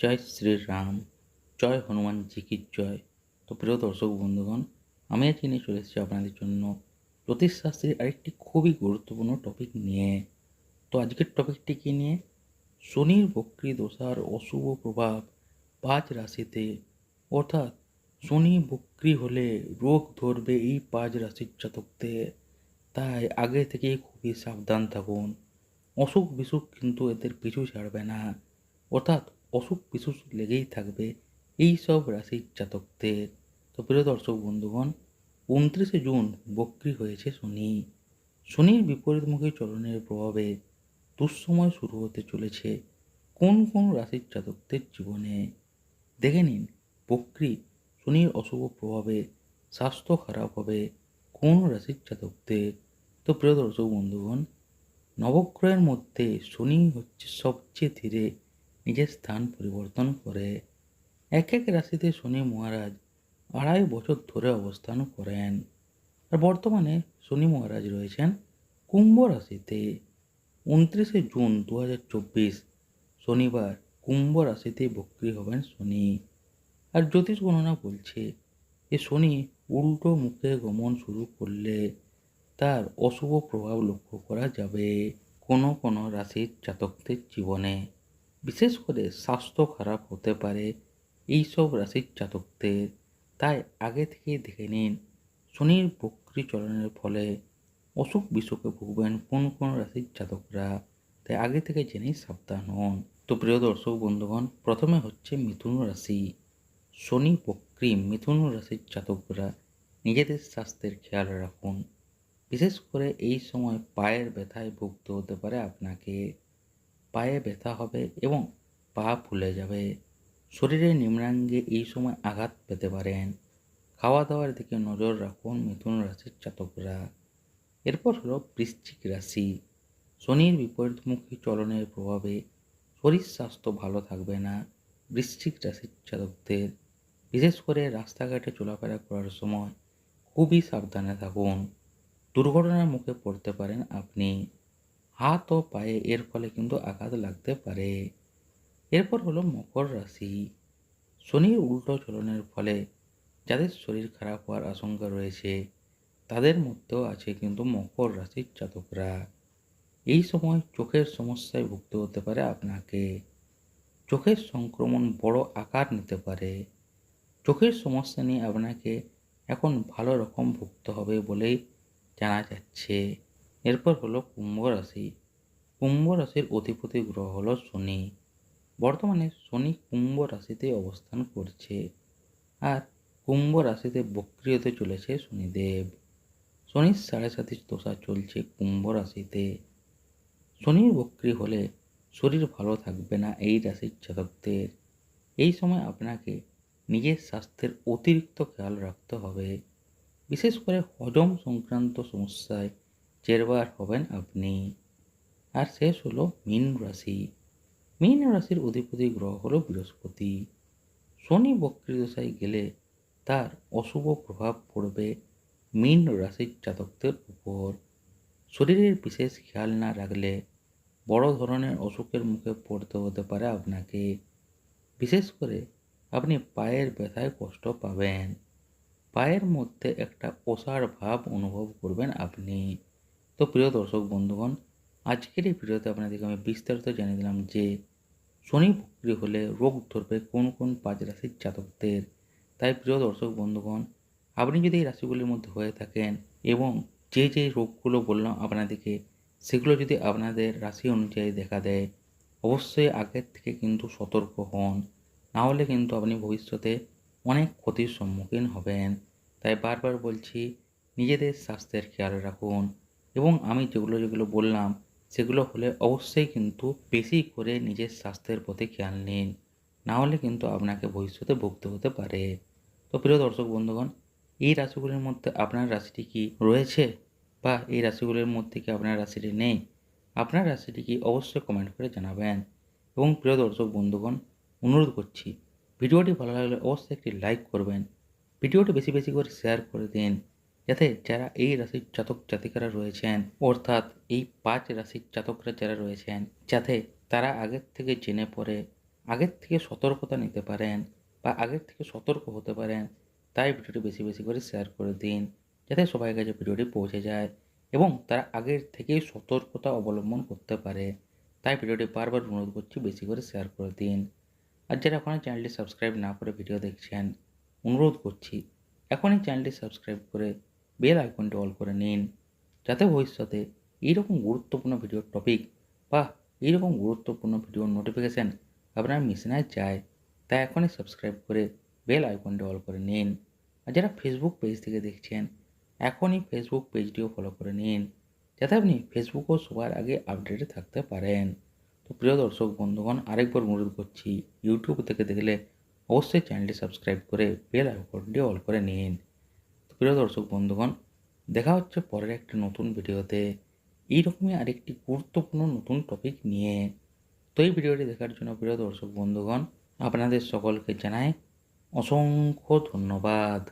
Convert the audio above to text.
জয় শ্রীরাম, জয় হনুমানজি কি জয়। তো প্রিয় দর্শক বন্ধুগণ, আমি আজকে নিয়ে চলে এসেছি আপনাদের জন্য জ্যোতিষশাস্ত্রের আরেকটি খুবই গুরুত্বপূর্ণ টপিক নিয়ে। তো আজকের টপিকটি কি নিয়ে? শনির বক্রী দশার অশুভ প্রভাব ৫ রাশিতে, অর্থাৎ শনি বক্রী হলে রোগ ধরবে এই ৫ রাশির জাতকদের। তাই আগে থেকেই খুবই সাবধান থাকুন। অসুখ বিসুখ কিন্তু এদের পিছু ছাড়বে না, অর্থাৎ অসুখ বিসুখ লেগেই থাকবে এই সব রাশির জাতকদের। তো প্রিয় দর্শক বন্ধুগণ, ২৯শে জুন বক্রী হয়েছে শনি। শনির বিপরীতমুখী চলনের প্রভাবে দুঃসময় শুরু হতে চলেছে কোন কোন রাশির জাতকদের জীবনে। দেখে নিন, বক্রী শনির অশুভ প্রভাবে স্বাস্থ্য খারাপ হবে কোন রাশির জাতকদের। তো প্রিয় দর্শক বন্ধুগণ, নবগ্রহের মধ্যে শনি হচ্ছে সবচেয়ে ধীরে নিজের স্থান পরিবর্তন করে। এক এক রাশিতে শনি মহারাজ ২.৫ বছর ধরে অবস্থান করেন। আর বর্তমানে শনি মহারাজ রয়েছেন কুম্ভ রাশিতে। ২৯শে জুন ২০২৪ শনিবার কুম্ভ রাশিতে বক্রী হবেন শনি। আর জ্যোতিষ গণনা বলছে যে শনি উল্টো মুখে গমন শুরু করলে তার অশুভ প্রভাব লক্ষ্য করা যাবে কোনো কোনো রাশির জাতকদের জীবনে। বিশেষ করে স্বাস্থ্য খারাপ হতে পারে এইসব রাশির জাতকদের। তাই আগে থেকেই দেখে নিন শনির বক্রী চলনের ফলে অসুখ বিসুখে ভুগবেন কোন কোন রাশির জাতকরা। তাই আগে থেকে জেনেই সাবধান হন। তো প্রিয় দর্শক বন্ধুগণ, প্রথমে হচ্ছে মিথুন রাশি। শনি বক্রী মিথুন রাশির জাতকরা নিজেদের স্বাস্থ্যের খেয়াল রাখুন। বিশেষ করে এই সময় পায়ের ব্যথায় ভুগতে হতে পারে আপনাকে। পায়ে ব্যথা হবে এবং পা ফুলে যাবে। শরীরের নিম্নাঙ্গে এই সময় আঘাত পেতে পারেন। খাওয়া দাওয়ার দিকে নজর রাখুন মিথুন রাশির জাতকরা। এরপর হলো বৃশ্চিক রাশি। শনির বিপরীতমুখী চলনের প্রভাবে শরীর স্বাস্থ্য ভালো থাকবে না বৃশ্চিক রাশির জাতকদের। বিশেষ করে রাস্তাঘাটে চলাফেরা করার সময় খুবই সাবধানে থাকুন। দুর্ঘটনার মুখে পড়তে পারেন আপনি। হাত ও পায়ে এর ফলে কিন্তু আঘাত লাগতে পারে। এরপর হলো মকর রাশি। শনির উল্টো চলনের ফলে যাদের শরীর খারাপ হওয়ার আশঙ্কা রয়েছে তাদের মধ্যেও আছে কিন্তু মকর রাশির জাতকরা। এই সময় চোখের সমস্যায় ভুগতে হতে পারে আপনাকে। চোখের সংক্রমণ বড় আকার নিতে পারে। চোখের সমস্যা নিয়ে আপনাকে এখন ভালো রকম ভুগতে হবে বলেই জানা যাচ্ছে। এরপর হলো কুম্ভ রাশি। কুম্ভ রাশির অধিপতি গ্রহ হলো শনি। বর্তমানে শনি কুম্ভ রাশিতে অবস্থান করছে। আর কুম্ভ রাশিতে বক্রী হতে চলেছে শনিদেব। শনির ৭.৫ দশা চলছে কুম্ভ রাশিতে। শনির বক্রী হলে শরীর ভালো থাকবে না এই রাশির জাতকদের। এই সময় আপনাকে নিজের স্বাস্থ্যের অতিরিক্ত খেয়াল রাখতে হবে। বিশেষ করে হজম সংক্রান্ত সমস্যায় জেরবার হবেন আপনি। আর শেষ হলো মীন রাশি। মীন রাশির অধিপতি গ্রহ হলো বৃহস্পতি। শনি বক্রী দশায় গেলে তার অশুভ প্রভাব পড়বে মীন রাশির জাতকদের উপর। শরীরের বিশেষ খেয়াল না রাখলে বড় ধরনের অসুখের মুখে পড়তে হতে পারে আপনাকে। বিশেষ করে আপনি পায়ের ব্যথায় কষ্ট পাবেন। পায়ের মধ্যে একটা অসাড় ভাব অনুভব করবেন আপনি। তো প্রিয় দর্শক বন্ধুগণ, আজকের এই ভিডিওতে আপনাদেরকে আমি বিস্তারিত জানিয়ে দিলাম যে শনি বক্রী হলে রোগ ধরবে কোন কোন ৫ রাশির জাতকদের। তাই প্রিয় দর্শক বন্ধুগণ, আপনি যদি এই রাশিগুলির মধ্যে হয়ে থাকেন এবং যে যে রোগগুলো বললাম আপনাদেরকে সেগুলো যদি আপনাদের রাশি অনুযায়ী দেখা দেয়, অবশ্যই আগের থেকে কিন্তু সতর্ক হন। না হলে কিন্তু আপনি ভবিষ্যতে অনেক ক্ষতির সম্মুখীন হবেন। তাই বারবার বলছি, নিজেদের স্বাস্থ্যের খেয়াল রাখুন এবং আমি যেগুলো যেগুলো বললাম সেগুলো হলে অবশ্যই কিন্তু বেশি করে নিজের স্বাস্থ্যের প্রতি খেয়াল নিন। না হলে কিন্তু আপনাকে ভবিষ্যতে ভুগতে হতে পারে। তো প্রিয় দর্শক বন্ধুগণ, এই রাশিগুলির মধ্যে আপনার রাশিটি কি রয়েছে বা এই রাশিগুলির মধ্যে কি আপনার রাশিটি নেই? আপনার রাশিটি কি অবশ্যই কমেন্ট করে জানাবেন। এবং প্রিয় দর্শক বন্ধুগণ, অনুরোধ করছি, ভিডিওটি ভালো লাগলে অবশ্যই একটি লাইক করবেন। ভিডিওটি বেশি বেশি করে শেয়ার করে দিন, যাতে যারা এই রাশির জাতক জাতিকারা রয়েছেন, অর্থাৎ এই ৫ রাশির জাতকরা যারা রয়েছেন, যাতে তারা আগের থেকে জেনে পরে আগের থেকে সতর্কতা নিতে পারেন বা আগের থেকে সতর্ক হতে পারেন, তাই ভিডিওটি বেশি বেশি করে শেয়ার করে দিন, যাতে সবার কাছে ভিডিওটি পৌঁছে যায় এবং তারা আগের থেকেই সতর্কতা অবলম্বন করতে পারে। তাই ভিডিওটি বারবার অনুরোধ করছি, বেশি করে শেয়ার করে দিন। আর যারা এখনও চ্যানেলটি সাবস্ক্রাইব না করে ভিডিও দেখছেন, অনুরোধ করছি এখনই চ্যানেলটি সাবস্ক্রাইব করে বেল আইকনটি অল করে নিন, যাতে ভবিষ্যতে এইরকম গুরুত্বপূর্ণ ভিডিওর টপিক বা এইরকম গুরুত্বপূর্ণ ভিডিওর নোটিফিকেশান আপনার মিস না যায়। তাই এখনই সাবস্ক্রাইব করে বেল আইকনটি অল করে নিন। আর যারা ফেসবুক পেজ থেকে দেখছেন, এখনই ফেসবুক পেজটিও ফলো করে নিন, যাতে আপনি ফেসবুকও সবার আগে আপডেটে থাকতে পারেন। তো প্রিয় দর্শক বন্ধুগণ, আরেকবার অনুরোধ করছি, ইউটিউব থেকে দেখলে অবশ্যই চ্যানেলটি সাবস্ক্রাইব করে বেল আইকনটি অল করে নিন। তো প্রিয় দর্শক বন্ধুগণ, দেখা হচ্ছে পরের একটা নতুন ভিডিওতে এইরকমই আরেকটি গুরুত্বপূর্ণ নতুন টপিক নিয়ে। তো এই ভিডিওটি দেখার জন্য প্রিয় দর্শক বন্ধুগণ, আপনাদের সকলকে জানাই অসংখ্য ধন্যবাদ।